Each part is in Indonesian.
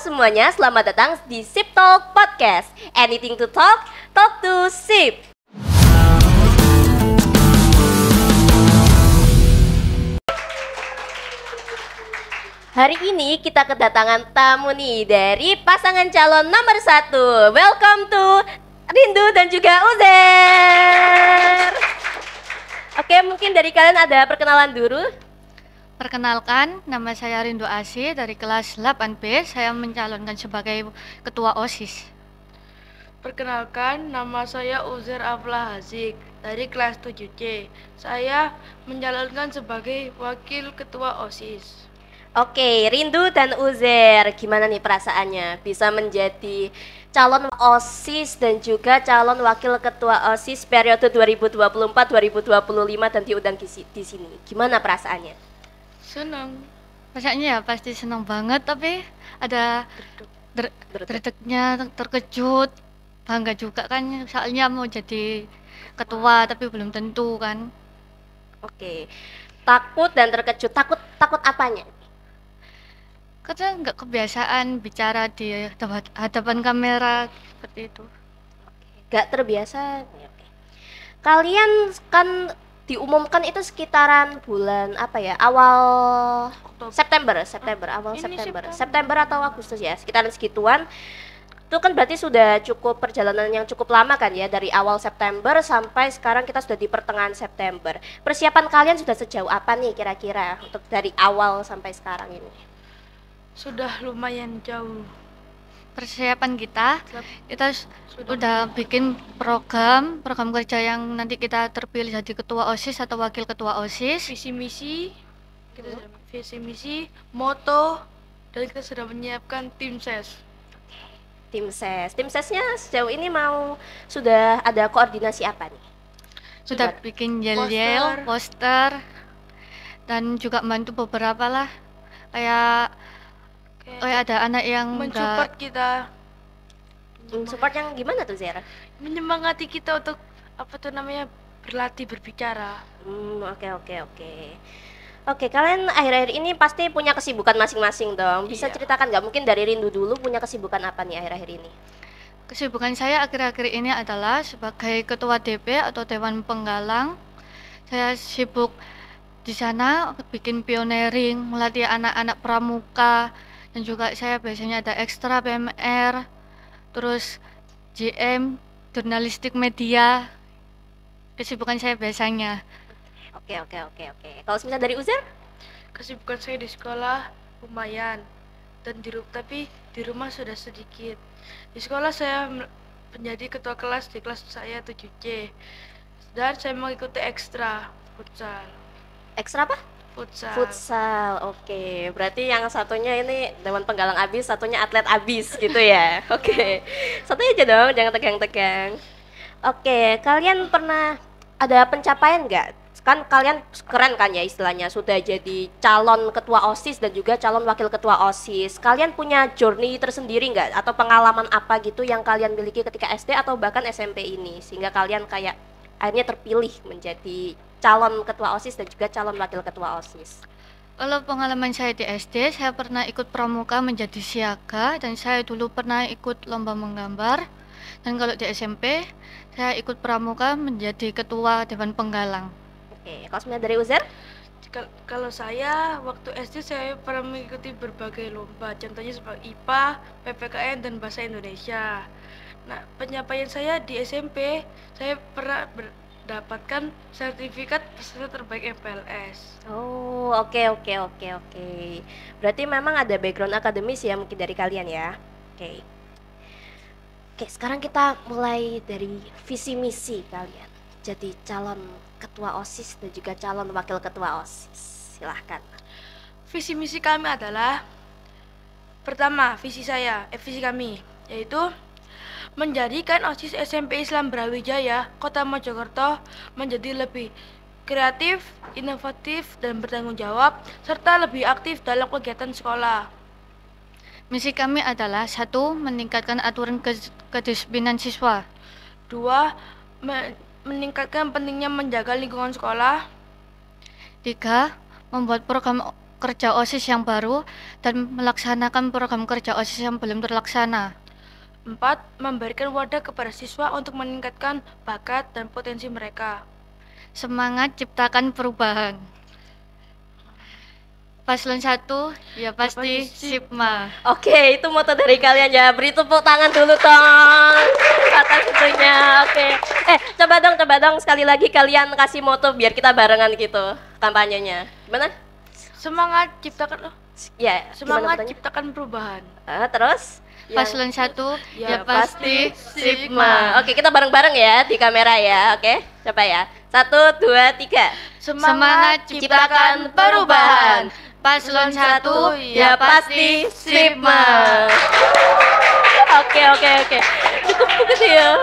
semuanya, selamat datang di Sip Talk Podcast. Anything to talk, talk to Sip. Hari ini kita kedatangan tamu nih dari pasangan calon nomor 1. Welcome to Rindu dan juga Uzair. Oke, mungkin dari kalian ada perkenalan dulu. Perkenalkan, nama saya Rindu Asih dari kelas 8B. Saya mencalonkan sebagai ketua OSIS. Perkenalkan, nama saya Uzair Aflah Hazik dari kelas 7C. Saya mencalonkan sebagai wakil ketua OSIS. Oke, Rindu dan Uzair, gimana nih perasaannya bisa menjadi calon OSIS dan juga calon wakil ketua OSIS periode 2024-2025 dan diundang di sini? Gimana perasaannya? Senang. Rasanya ya pasti senang banget, tapi ada derdeknya, terkejut, bangga juga kan, soalnya mau jadi ketua tapi belum tentu kan. Oke, takut dan terkejut. Takut apanya? Karena nggak kebiasaan bicara di hadapan kamera seperti itu. Gak terbiasa. Oke. Kalian kan diumumkan itu sekitaran bulan apa ya? Awal September, September atau Agustus ya, sekitaran segituan. Itu kan berarti sudah cukup perjalanan yang cukup lama kan ya, dari awal September sampai sekarang kita sudah di pertengahan September. Persiapan kalian sudah sejauh apa nih kira-kira untuk dari awal sampai sekarang ini? Sudah lumayan jauh. Persiapan kita udah bikin program kerja yang nanti kita terpilih jadi ketua OSIS atau wakil ketua OSIS. Visi misi, moto, dan kita sudah menyiapkan tim ses. Tim sesnya sejauh ini sudah ada koordinasi apa nih? Sudah bikin yel-yel, poster, dan juga bantu beberapa lah, kayak ada anak yang mensupport kita. Support yang gimana tuh, Zera? Menyemangati kita untuk berlatih berbicara. Oke, kalian akhir-akhir ini pasti punya kesibukan masing-masing dong. Bisa ceritakan nggak? Mungkin dari Rindu dulu, punya kesibukan apa nih akhir-akhir ini? Kesibukan saya akhir-akhir ini adalah sebagai ketua DP atau Dewan Penggalang. Saya sibuk di sana bikin pioneering, melatih anak-anak pramuka, dan juga saya biasanya ada ekstra PMR, terus JM, jurnalistik media. Kesibukan saya biasanya. Oke. Kalau misalnya dari Uzair? Kesibukan saya di sekolah lumayan, dan tapi di rumah sudah sedikit. Di sekolah saya menjadi ketua kelas di kelas saya 7C, dan saya mengikuti ekstra futsal. Ekstra apa? Futsal. Oke, berarti yang satunya ini Dewan Penggalang abis, satunya atlet abis gitu ya. Oke. Satu aja dong, jangan tegang-tegang. Oke, kalian pernah ada pencapaian nggak? Kan kalian keren kan ya istilahnya, sudah jadi calon ketua OSIS dan juga calon wakil ketua OSIS. Kalian punya journey tersendiri nggak? Atau pengalaman apa gitu yang kalian miliki ketika SD atau bahkan SMP ini, sehingga kalian kayak akhirnya terpilih menjadi calon ketua OSIS dan juga calon wakil ketua OSIS? Kalau pengalaman saya di SD, saya pernah ikut pramuka menjadi siaga, dan saya dulu pernah ikut lomba menggambar. Dan kalau di SMP, saya ikut pramuka menjadi ketua Dewan Penggalang. Oke, kalau sebenarnya dari Uzair? Kalau saya waktu SD saya pernah mengikuti berbagai lomba, contohnya seperti IPA, PPKN, dan Bahasa Indonesia. Nah, pencapaian saya di SMP, saya pernah mendapatkan sertifikat peserta terbaik MPLS. Oh, oke. Berarti memang ada background akademis ya mungkin dari kalian ya. Oke, sekarang kita mulai dari visi misi kalian jadi calon ketua OSIS dan juga calon wakil ketua OSIS. Silahkan. Visi misi kami adalah, pertama, visi kami yaitu menjadikan OSIS SMP Islam Brawijaya Kota Mojokerto menjadi lebih kreatif, inovatif, dan bertanggung jawab, serta lebih aktif dalam kegiatan sekolah. Misi kami adalah 1. Meningkatkan aturan kedisiplinan siswa. 2. Meningkatkan pentingnya menjaga lingkungan sekolah. 3. Membuat program kerja OSIS yang baru dan melaksanakan program kerja OSIS yang belum terlaksana. 4. Memberikan wadah kepada siswa untuk meningkatkan bakat dan potensi mereka. Semangat ciptakan perubahan. Paslon 1 ya pasti Sigma. Oke, itu moto dari kalian ya. Beri tepuk tangan dulu dong atas itunya. Oke. Coba dong sekali lagi kalian kasih moto biar kita barengan gitu kampanyenya. Gimana? Semangat ciptakan Ya, semangat ciptakan perubahan. Terus Paslon 1 ya pasti Sigma. Oke, kita bareng-bareng ya di kamera ya. Oke, coba ya. 1, 2, 3. Semangat ciptakan perubahan. Paslon 1 ya pasti Sigma. Oke. Cukup begitu ya.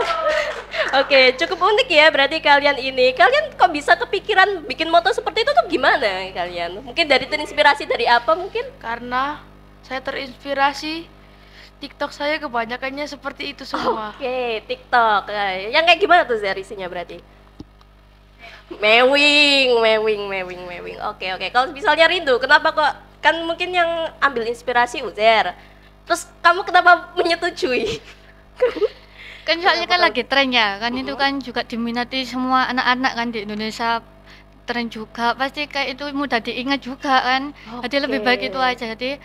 Oke, cukup unik ya berarti kalian ini. Kalian kok bisa kepikiran bikin moto seperti itu tuh gimana kalian? Mungkin dari terinspirasi dari apa mungkin? Karena saya terinspirasi TikTok saya kebanyakannya seperti itu semua. Oke, TikTok. Yang kayak gimana tuh serisinya berarti? Mewing. Oke. Kalau misalnya Rindu, kenapa kok? Kan mungkin yang ambil inspirasi Uzair. Terus kamu kenapa menyetujui? Kan soalnya kan lagi tren ya, kan itu kan juga diminati semua anak-anak kan di Indonesia, tren juga, pasti kayak itu mudah diingat juga kan. Jadi lebih baik itu aja, jadi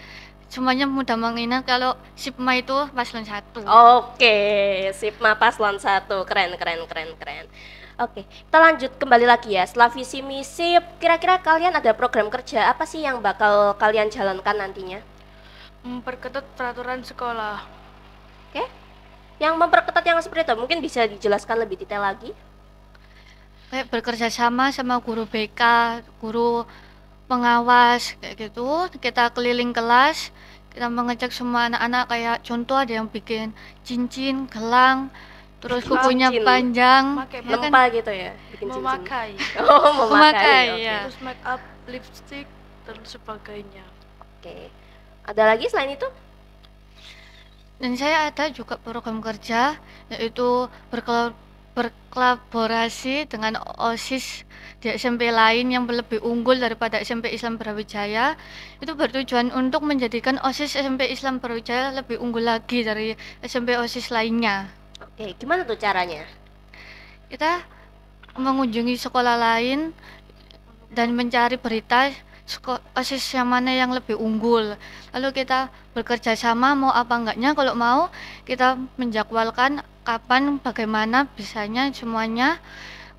semuanya mudah mengingat kalau Sigma itu paslon 1. Oke, Sigma paslon 1, keren. Oke, kita lanjut kembali lagi ya. Setelah visi misi, kira-kira kalian ada program kerja apa sih yang bakal kalian jalankan nantinya? Memperketat peraturan sekolah. Oke, yang memperketat yang seperti itu mungkin bisa dijelaskan lebih detail lagi? Kayak bekerja sama guru BK, guru pengawas kayak gitu. Kita keliling kelas, kita mengecek semua anak-anak, kayak contoh ada yang bikin cincin, gelang, terus kukunya panjang, lempa gitu ya, bikin memakai. Memakai ya. Terus make up, lipstick dan sebagainya. Oke. Ada lagi selain itu? Dan saya ada juga program kerja, yaitu berkolaborasi dengan OSIS di SMP lain yang lebih unggul daripada SMP Islam Brawijaya. Itu bertujuan untuk menjadikan OSIS SMP Islam Brawijaya lebih unggul lagi dari SMP OSIS lainnya. Oke, gimana tuh caranya? Kita mengunjungi sekolah lain dan mencari berita OSIS yang mana yang lebih unggul. Lalu kita bekerja sama, mau apa enggaknya, kalau mau kita menjadwalkan kapan, bagaimana bisanya semuanya.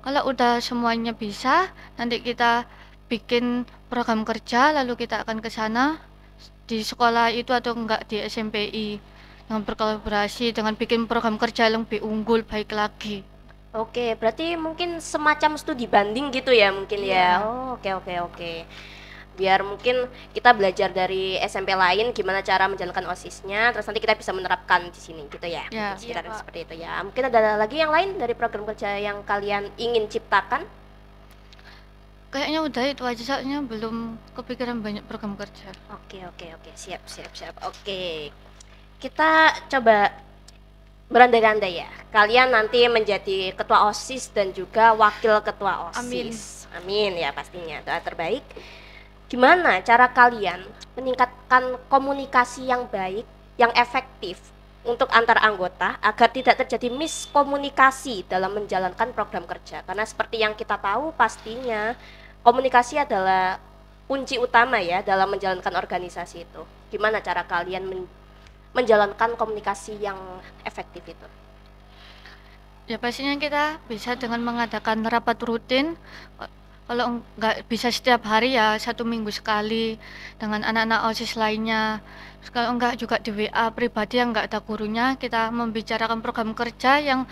Kalau udah semuanya bisa, nanti kita bikin program kerja, lalu kita akan ke sana di sekolah itu atau enggak di SMPI, dengan berkolaborasi dengan bikin program kerja yang lebih unggul, baik lagi. Oke, berarti mungkin semacam studi banding gitu ya mungkin ya. Oh, oke. Biar mungkin kita belajar dari SMP lain gimana cara menjalankan OSIS-nya, terus nanti kita bisa menerapkan di sini gitu ya. Sekitar seperti itu ya. Mungkin ada lagi yang lain dari program kerja yang kalian ingin ciptakan? Kayaknya udah itu aja, soalnya belum kepikiran banyak program kerja. Oke. Siap. Oke. Kita coba berandai-andai ya. Kalian nanti menjadi ketua OSIS dan juga wakil ketua OSIS. Amin ya pastinya. Doa terbaik. Gimana cara kalian meningkatkan komunikasi yang baik, yang efektif untuk antar anggota agar tidak terjadi miskomunikasi dalam menjalankan program kerja? Karena seperti yang kita tahu pastinya komunikasi adalah kunci utama ya dalam menjalankan organisasi itu. Gimana cara kalian menjalankan komunikasi yang efektif itu? Ya pastinya kita bisa dengan mengadakan rapat rutin. Kalau nggak bisa setiap hari ya 1 minggu sekali dengan anak-anak OSIS lainnya. Kalau enggak juga di WA pribadi yang nggak ada gurunya, kita membicarakan program kerja yang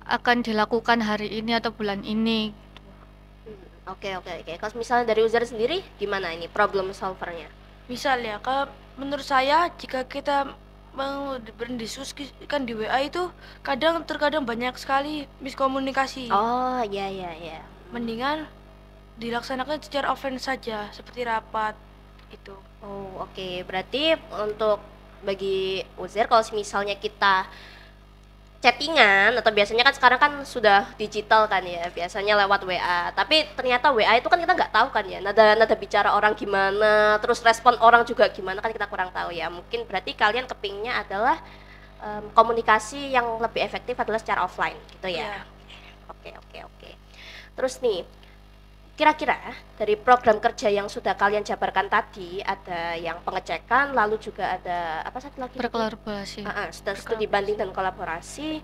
akan dilakukan hari ini atau bulan ini. Oke. Kalau misalnya dari user sendiri gimana ini problem solvernya? Misal ya, kalau menurut saya jika kita mau berdiskusikan di WA itu terkadang banyak sekali miskomunikasi. Oh iya. Mendingan dilaksanakan secara offline saja seperti rapat itu. Oh oke. Berarti untuk bagi user kalau misalnya kita chattingan atau biasanya kan sekarang kan sudah digital kan ya, biasanya lewat WA. Tapi ternyata WA itu kan kita nggak tahu kan ya, nada bicara orang gimana, terus respon orang juga gimana kan kita kurang tahu ya. Mungkin berarti kalian kepingnya adalah komunikasi yang lebih efektif adalah secara offline gitu ya. Oke. Terus nih, kira-kira dari program kerja yang sudah kalian jabarkan tadi, ada yang pengecekan, lalu juga ada apa satu lagi? Berkolaborasi. Studi banding dan kolaborasi.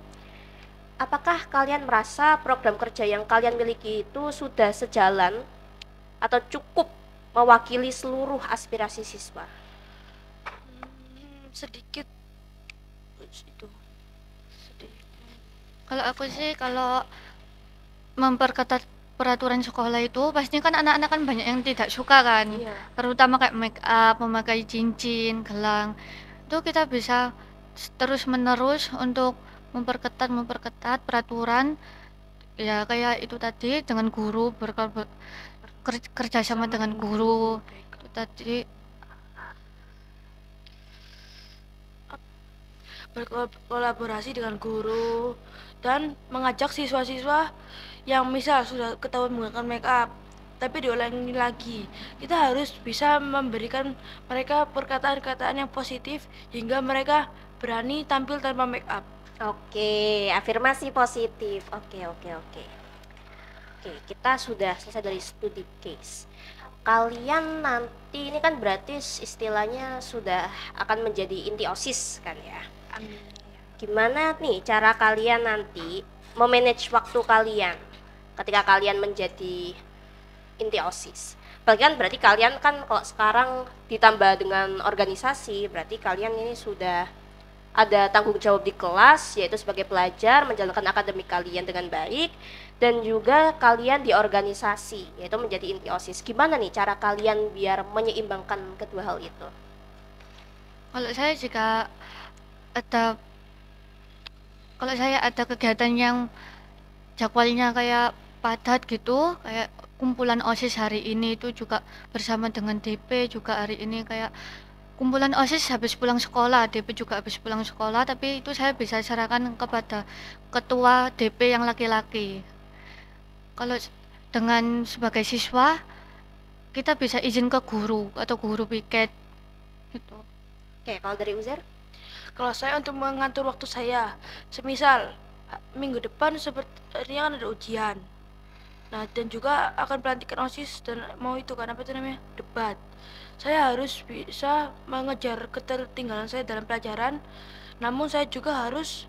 Apakah kalian merasa program kerja yang kalian miliki itu sudah sejalan atau cukup mewakili seluruh aspirasi siswa? Sedikit itu. Kalau aku sih, kalau memperketat peraturan sekolah itu pastinya kan anak-anak kan banyak yang tidak suka kan, terutama kayak make up, memakai cincin, gelang. Itu kita bisa terus menerus untuk memperketat peraturan ya, kayak itu tadi dengan guru, kerja sama dengan guru itu tadi. Berkolaborasi dengan guru dan mengajak siswa-siswa yang misal sudah ketahuan menggunakan make up tapi diulangi lagi, kita harus bisa memberikan mereka perkataan-perkataan yang positif hingga mereka berani tampil tanpa make up. Oke, afirmasi positif. Oke, kita sudah selesai dari studi case. Kalian nanti ini kan berarti istilahnya sudah akan menjadi inti OSIS kan ya? Amin. Gimana nih cara kalian nanti memanage waktu kalian ketika kalian menjadi inti OSIS? Berarti kalian kan kalau sekarang ditambah dengan organisasi, berarti kalian ini sudah ada tanggung jawab di kelas, yaitu sebagai pelajar menjalankan akademik kalian dengan baik, dan juga kalian di organisasi, yaitu menjadi inti OSIS. Gimana nih cara kalian biar menyeimbangkan kedua hal itu? Kalau saya ada kegiatan yang jadwalnya kayak padat gitu, kayak kumpulan OSIS hari ini itu juga bersama dengan DP juga hari ini, kayak kumpulan OSIS habis pulang sekolah, DP juga habis pulang sekolah, tapi itu saya bisa serahkan kepada ketua DP yang laki-laki. Kalau dengan sebagai siswa, kita bisa izin ke guru atau guru piket gitu. Oke, kalau dari Uzair? Kalau saya untuk mengatur waktu saya, semisal minggu depan sepertinya kan ada ujian. Nah, dan juga akan pelantikan OSIS dan mau itu kan apa itu namanya? Debat. Saya harus bisa mengejar ketertinggalan saya dalam pelajaran, namun saya juga harus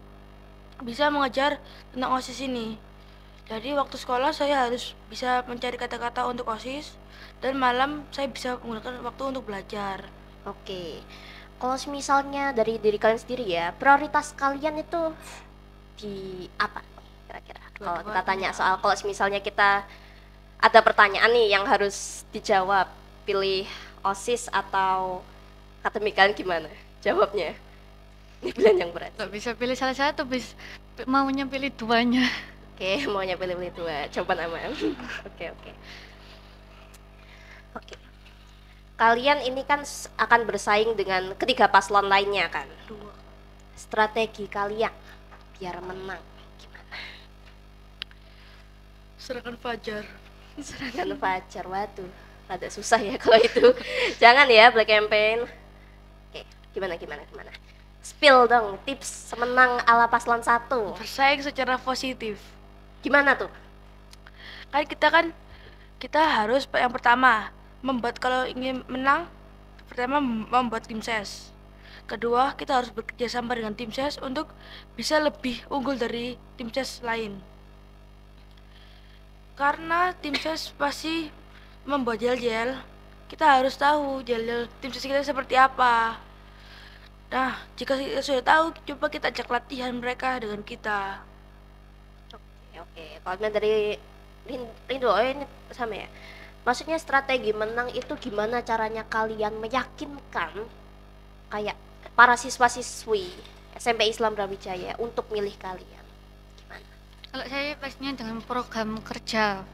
bisa mengejar tentang OSIS ini. Jadi waktu sekolah saya harus bisa mencari kata-kata untuk OSIS, dan malam saya bisa menggunakan waktu untuk belajar. Oke. Kalau misalnya dari diri kalian sendiri ya, prioritas kalian itu di apa kira-kira? Kalau kita tanya soal kalau misalnya kita ada pertanyaan nih yang harus dijawab, pilih OSIS atau akademik, kalian gimana jawabnya? Ini pilihan yang berat. Nggak bisa pilih salah satu, maunya pilih duanya. Oke, maunya pilih dua, jawaban aman. Oke. Kalian ini kan akan bersaing dengan ketiga paslon lainnya kan? Strategi kalian biar menang gimana? Serangan fajar. Waduh, rada susah ya kalau itu. Jangan ya Black Campaign. Oke, gimana? Spill dong tips semenang ala paslon 1. Bersaing secara positif. Gimana tuh? Kita harus yang pertama kalau ingin menang, pertama membuat tim ses. Kedua, kita harus bekerja sama dengan tim ses untuk bisa lebih unggul dari tim ses lain. Karena tim ses pasti membuat yel-yel, kita harus tahu yel-yel tim ses kita seperti apa. Nah, jika kita sudah tahu, coba kita ajak latihan mereka dengan kita. Oke. Kalau dari Rindo, ini sama ya. Maksudnya strategi menang itu gimana caranya kalian meyakinkan kayak para siswa-siswi SMP Islam Brawijaya untuk milih kalian? Gimana? Kalau saya pastinya dengan program kerja.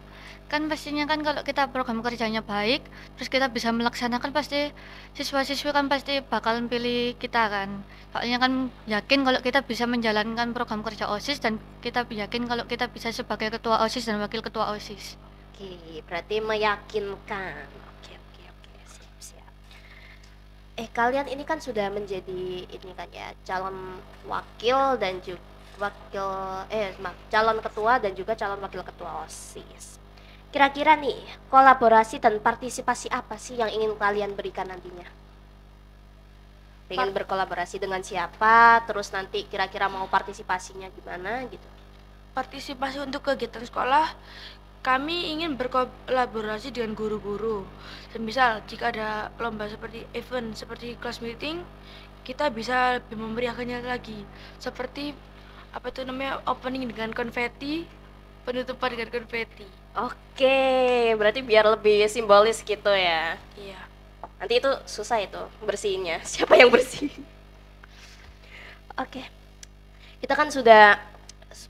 Kan pastinya kan kalau kita program kerjanya baik, terus kita bisa melaksanakan, pasti siswa-siswi kan pasti bakalan pilih kita kan. Soalnya kan yakin kalau kita bisa menjalankan program kerja OSIS, dan kita yakin kalau kita bisa sebagai ketua OSIS dan wakil ketua OSIS. Oke, berarti meyakinkan. Oke, siap. Kalian ini kan sudah menjadi ini kan ya, calon wakil dan juga calon ketua dan juga calon wakil ketua OSIS. Kira-kira nih, kolaborasi dan partisipasi apa sih yang ingin kalian berikan nantinya? Pengen berkolaborasi dengan siapa, terus nanti kira-kira mau partisipasinya gimana gitu? Partisipasi untuk kegiatan sekolah, kami ingin berkolaborasi dengan guru-guru. Semisal jika ada lomba seperti event seperti class meeting, kita bisa lebih memeriahkannya lagi. Seperti apa itu namanya, opening dengan konfeti, penutupan dengan konfeti. Oke, berarti biar lebih simbolis gitu ya. Iya. Nanti itu susah itu bersihinnya. Siapa yang bersih? Oke. Kita kan sudah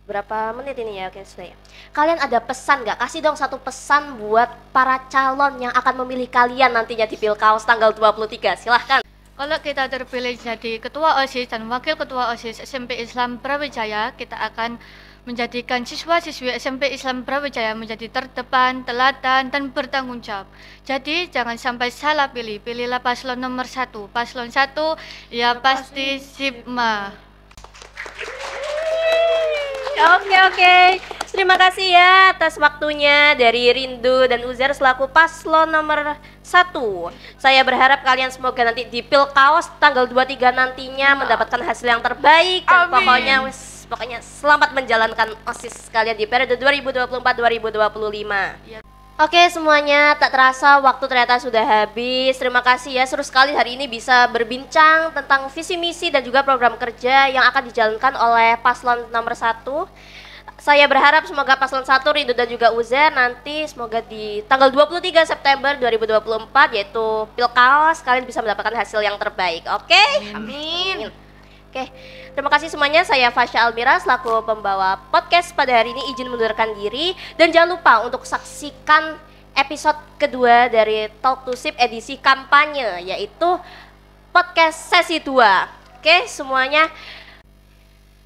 berapa menit ini ya? Oke, sudah ya. Kalian ada pesan nggak? Kasih dong satu pesan buat para calon yang akan memilih kalian nantinya di Pilkaos tanggal 23. Silahkan. Kalau kita terpilih jadi ketua OSIS dan wakil ketua OSIS SMP Islam Brawijaya, kita akan menjadikan siswa-siswi SMP Islam Brawijaya menjadi terdepan, teladan, dan bertanggung jawab. Jadi jangan sampai salah pilih, pilihlah paslon nomor 1. Paslon 1 ya pasti Sigma. Oke. Terima kasih ya atas waktunya dari Rindu dan Uzair selaku paslon nomor 1. Saya berharap kalian semoga nanti di Pilkaos tanggal 23 nantinya mendapatkan hasil yang terbaik. Dan pokoknya selamat menjalankan OSIS kalian di periode 2024-2025. Oke semuanya, tak terasa waktu ternyata sudah habis. Terima kasih ya, seru sekali hari ini bisa berbincang tentang visi misi dan juga program kerja yang akan dijalankan oleh paslon nomor 1. Saya berharap semoga paslon 1 Rindu dan juga Uzair nanti semoga di tanggal 23 September 2024 yaitu Pilkaos kalian bisa mendapatkan hasil yang terbaik. Oke? Amin. Oke, terima kasih semuanya. Saya Fasya Almira selaku pembawa podcast pada hari ini izin mundurkan diri. Dan jangan lupa untuk saksikan episode kedua dari Talk to Sip edisi kampanye, yaitu podcast sesi 2. Oke, semuanya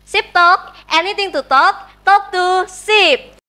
Sip Talk, anything to talk, talk to Sip.